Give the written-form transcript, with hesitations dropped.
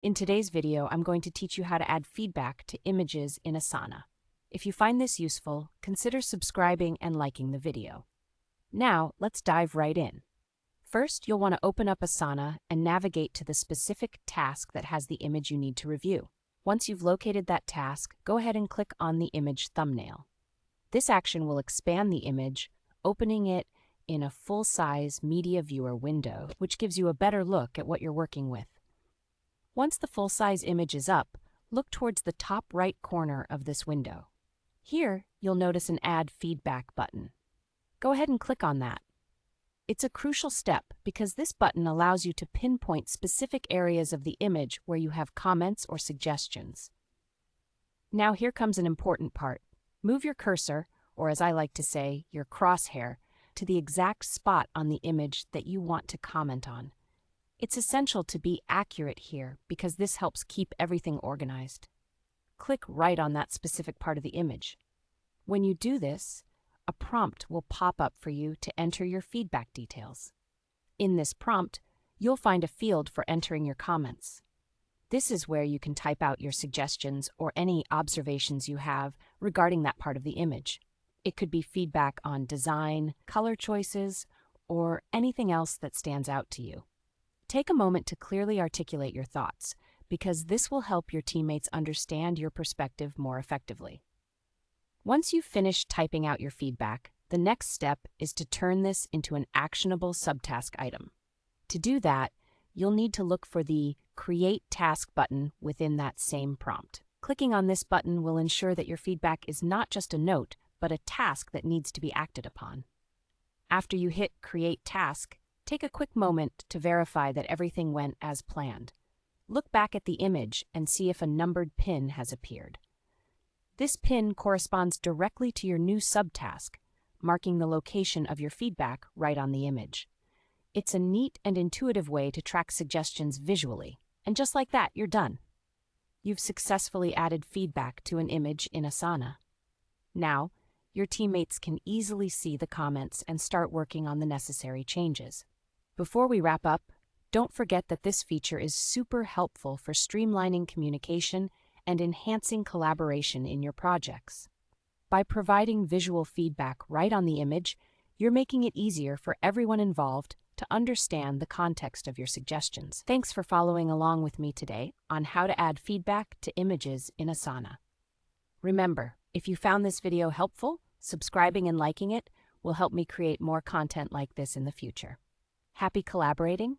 In today's video, I'm going to teach you how to add feedback to images in Asana. If you find this useful, consider subscribing and liking the video. Now, let's dive right in. First, you'll want to open up Asana and navigate to the specific task that has the image you need to review. Once you've located that task, go ahead and click on the image thumbnail. This action will expand the image, opening it in a full-size media viewer window, which gives you a better look at what you're working with. Once the full-size image is up, look towards the top right corner of this window. Here, you'll notice an Add Feedback button. Go ahead and click on that. It's a crucial step because this button allows you to pinpoint specific areas of the image where you have comments or suggestions. Now here comes an important part. Move your cursor, or as I like to say, your crosshair, to the exact spot on the image that you want to comment on. It's essential to be accurate here because this helps keep everything organized. Click right on that specific part of the image. When you do this, a prompt will pop up for you to enter your feedback details. In this prompt, you'll find a field for entering your comments. This is where you can type out your suggestions or any observations you have regarding that part of the image. It could be feedback on design, color choices, or anything else that stands out to you. Take a moment to clearly articulate your thoughts, because this will help your teammates understand your perspective more effectively. Once you've finished typing out your feedback, the next step is to turn this into an actionable subtask item. To do that, you'll need to look for the Create Task button within that same prompt. Clicking on this button will ensure that your feedback is not just a note, but a task that needs to be acted upon. After you hit Create Task, take a quick moment to verify that everything went as planned. Look back at the image and see if a numbered pin has appeared. This pin corresponds directly to your new subtask, marking the location of your feedback right on the image. It's a neat and intuitive way to track suggestions visually, and just like that, you're done. You've successfully added feedback to an image in Asana. Now, your teammates can easily see the comments and start working on the necessary changes. Before we wrap up, don't forget that this feature is super helpful for streamlining communication and enhancing collaboration in your projects. By providing visual feedback right on the image, you're making it easier for everyone involved to understand the context of your suggestions. Thanks for following along with me today on how to add feedback to images in Asana. Remember, if you found this video helpful, subscribing and liking it will help me create more content like this in the future. Happy collaborating,